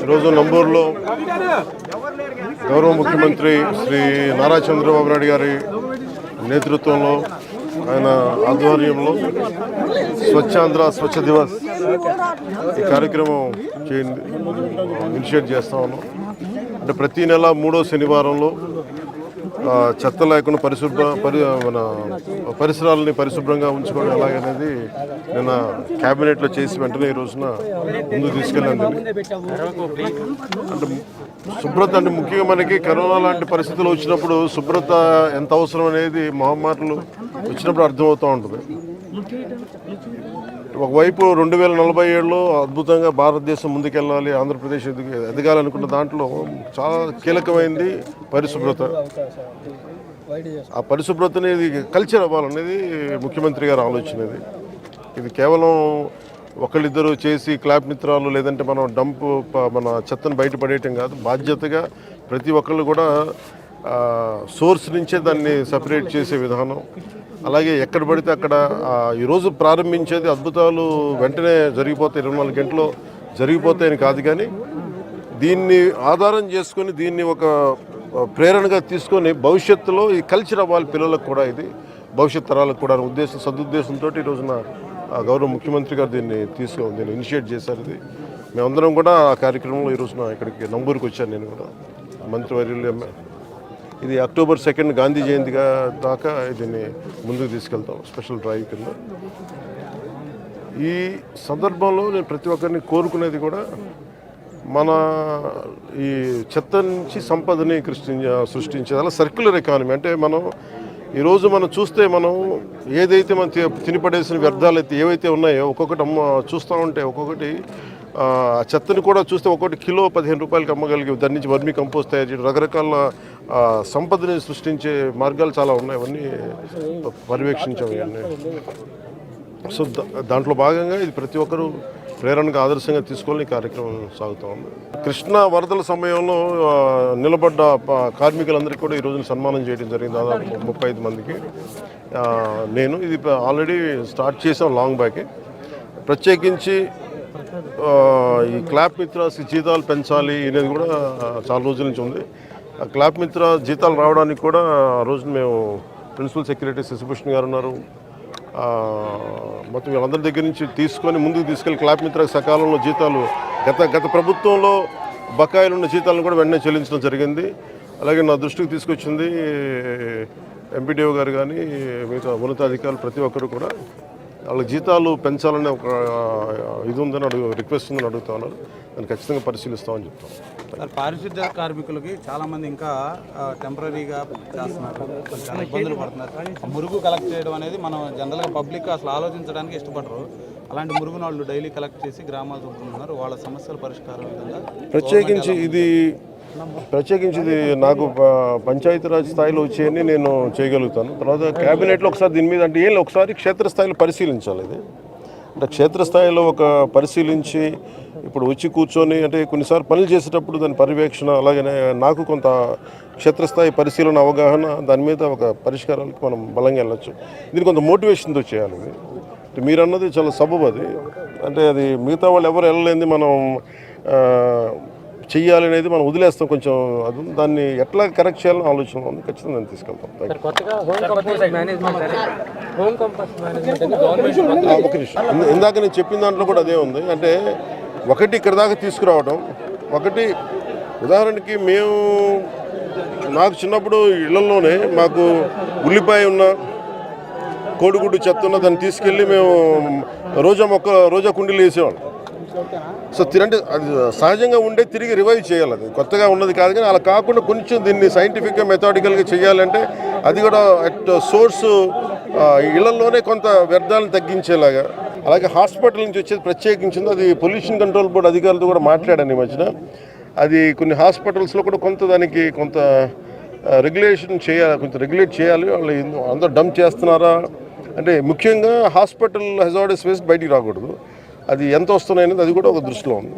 ఈరోజు నంబూరులో గౌరవ ముఖ్యమంత్రి శ్రీ నారా చంద్రబాబు నాయుడు గారి నేతృత్వంలో ఆయన ఆధ్వర్యంలో స్వచ్ఛాంధ్ర స్వచ్ఛ దివస్ ఈ కార్యక్రమం ఇనిషియేట్ చేస్తా ఉన్నాం. అంటే ప్రతి నెల 3వ శనివారంలో చెత్త లేకుండా మన పరిసరాలని పరిశుభ్రంగా ఉంచుకోవడం ఎలాగనేది నిన్న క్యాబినెట్లో చేసి వెంటనే ఈ రోజున ముందుకు తీసుకెళ్ళాను. అంటే శుభ్రత అంటే ముఖ్యంగా మనకి కరోనా లాంటి పరిస్థితులు వచ్చినప్పుడు శుభ్రత ఎంత అవసరం అనేది మహమ్మారులు వచ్చినప్పుడు అర్థమవుతూ ఉంటుంది. ఒకవైపు 2047లో అద్భుతంగా భారతదేశం ముందుకెళ్ళాలి, ఆంధ్రప్రదేశ్ ఎదగాలనుకున్న దాంట్లో చాలా కీలకమైంది పరిశుభ్రత. ఆ పరిశుభ్రత అనేది కల్చర్ అవ్వాలనేది ముఖ్యమంత్రి గారి ఆలోచన. ఇది కేవలం ఒకళ్ళిద్దరు చేసి క్లాప్ మిత్రాలు లేదంటే మనం మన చెత్తను బయటపడేయటం కాదు. బాధ్యతగా ప్రతి ఒక్కళ్ళు కూడా సోర్స్ నుంచే దాన్ని సపరేట్ చేసే విధానం. అలాగే ఎక్కడ పడితే అక్కడ ఈరోజు ప్రారంభించేది అద్భుతాలు వెంటనే జరిగిపోతాయి, 24 గంటల్లో జరిగిపోతాయని కాదు, కానీ దీన్ని ఆధారం చేసుకొని దీన్ని ఒక ప్రేరణగా తీసుకొని భవిష్యత్తులో ఈ కల్చర్ అవ్వాలి పిల్లలకు కూడా, ఇది భవిష్యత్ తరాలకు కూడా సదుద్దేశంతో ఈ రోజున గౌరవ ముఖ్యమంత్రి గారు దీన్ని ఇనిషియేట్ చేశారు. ఇది మేమందరం కూడా ఆ కార్యక్రమంలో ఈ రోజున ఇక్కడికి నంబూరుకి వచ్చాను. నేను కూడా మంత్రివర్యులు ఇది అక్టోబర్ 2 గాంధీ జయంతి దాకా దీన్ని ముందుకు తీసుకెళ్తాం స్పెషల్ డ్రైవ్ కింద. ఈ సందర్భంలో నేను ప్రతి ఒక్కరిని కోరుకునేది కూడా మన ఈ చెత్త నుంచి సంపదని సృష్టించేది అలా సర్క్యులర్ ఎకానమీ. అంటే ఈరోజు మనం చూస్తే ఏదైతే మనం తినిపడేసిన వ్యర్థాలు అయితే ఏవైతే ఉన్నాయో ఒక్కొక్కటి చూస్తూ ఉంటే ఒక్కొక్కటి చెత్తని కూడా చూస్తే ఒక్కొక్కటి కిలో 15 రూపాయలకి అమ్మగలిగి దాని నుంచి వర్మీ కంపోస్ట్ తయారు చేయడం, రకరకాల సంపదని సృష్టించే మార్గాలు చాలా ఉన్నాయి. అవన్నీ పర్యవేక్షించాము ఇవన్నీ. సో దాంట్లో భాగంగా ఇది ప్రతి ఒక్కరూ ప్రేరణగా ఆదర్శంగా తీసుకోవాలని కార్యక్రమం సాగుతూ ఉంది. కృష్ణా వరదల సమయంలో నిలబడ్డ కార్మికులందరికీ కూడా ఈ రోజున సన్మానం చేయడం జరిగింది, దాదాపు 35 మందికి. నేను ఇది ఆల్రెడీ స్టార్ట్ చేసాం లాంగ్ బ్యాకే. ప్రత్యేకించి ఈ క్లాప్ మిత్రాస్ జీతాలు పెంచాలి అనేది కూడా చాలా రోజుల నుంచి ఉంది. క్లాప్ మిత్ర జీతాలు రావడానికి కూడా ఆ రోజున మేము ప్రిన్సిపల్ సెక్రటరీ శశిభూషణ్ గారు ఉన్నారు, మొత్తం వీళ్ళందరి దగ్గర నుంచి తీసుకొని ముందుకు తీసుకెళ్ళి క్లాప్ మిత్ర సకాలంలో జీతాలు గత ప్రభుత్వంలో బకాయిలు ఉన్న జీతాలను కూడా వెంటనే చెల్లించడం జరిగింది. అలాగే నా దృష్టికి తీసుకొచ్చింది ఎంపీడీఓ గారు కానీ మిగతా ఉన్నతాధికారులు ప్రతి ఒక్కరు కూడా వాళ్ళ జీతాలు పెంచాలనే ఒక ఇది ఉందని రిక్వెస్ట్ ఉందని అడుగుతా ఉన్నారు. దాన్ని ఖచ్చితంగా పరిశీలిస్తామని చెప్తాం. పారిశుద్ధ్య కార్మికులకి చాలామంది ఇంకా టెంపరీగా చేస్తున్నారు, చాలా ఇబ్బందులు పడుతున్నారు. మురుగు కలెక్ట్ చేయడం అనేది మనం జనరల్గా పబ్లిక్ అసలు ఆలోచించడానికి ఇష్టపడరు. అలాంటి మురుగును వాళ్ళు డైలీ కలెక్ట్ చేసి గ్రామాలు చూపుతున్నారు. వాళ్ళ సమస్యల పరిష్కారం విధంగా ప్రత్యేకించి ఇది నాకు పంచాయతీరాజ్ స్థాయిలో వచ్చేయని నేను చేయగలుగుతాను. తర్వాత క్యాబినెట్లో ఒకసారి దీని మీద అంటే ఒకసారి క్షేత్రస్థాయిలో పరిశీలించాలి. ఇది అంటే క్షేత్రస్థాయిలో ఒక పరిశీలించి ఇప్పుడు వచ్చి కూర్చొని అంటే కొన్నిసార్లు పనులు చేసేటప్పుడు దాని పర్యవేక్షణ, అలాగే నాకు కొంత క్షేత్రస్థాయి పరిశీలన అవగాహన, దాని మీద ఒక పరిష్కారాలకు మనం బలంగా వెళ్ళచ్చు. దీనికి కొంత మోటివేషన్తో చేయాలి. ఇది మీరు అన్నది చాలా సబబు. అది అంటే అది మిగతా వాళ్ళు ఎవరు వెళ్ళలేంది మనం చెయ్యాలి అనేది మనం వదిలేస్తాం. కొంచెం అది దాన్ని ఎట్లా కరెక్ట్ చేయాలని ఆలోచన ఉంది. ఖచ్చితంగా దాన్ని తీసుకెళ్తాం. ఒక నిమిషం, ఇందాక నేను చెప్పిన దాంట్లో కూడా అదే ఉంది. అంటే ఒకటి ఇక్కడ దాకా తీసుకురావడం, ఒకటి ఉదాహరణకి నాకు చిన్నప్పుడు ఇళ్లలోనే మాకు ఉల్లిపాయ ఉన్న కోడిగుడ్డు చెత్త ఉన్న దాన్ని తీసుకెళ్ళి మేము రోజా కుండీలు వేసేవాళ్ళం. సో అంటే అది సహజంగా ఉండే తిరిగి రివైవ్ చేయాలి. అది కొత్తగా ఉన్నది కాదు, కానీ అలా కాకుండా కొంచెం దీన్ని సైంటిఫిక్గా మెథాడికల్గా చేయాలంటే అది కూడా అట్ సోర్సు ఇళ్లలోనే కొంత వ్యర్థాలను తగ్గించేలాగా. అలాగే హాస్పిటల్ నుంచి వచ్చేది ప్రత్యేకించింది, అది పొల్యూషన్ కంట్రోల్ బోర్డు అధికారులతో కూడా మాట్లాడాను ఈ మధ్యన. అది కొన్ని హాస్పిటల్స్లో కూడా దానికి కొంత రెగ్యులేషన్ చేయాలి, కొంచెం రెగ్యులేట్ చేయాలి. వాళ్ళు అందరూ డంప్ చేస్తున్నారా అంటే ముఖ్యంగా హాస్పిటల్ హెజార్డస్ వేస్ట్ బయటికి రాకూడదు. అది ఎంత వస్తున్నాయనేది అది కూడా ఒక దృష్టిలో ఉంది.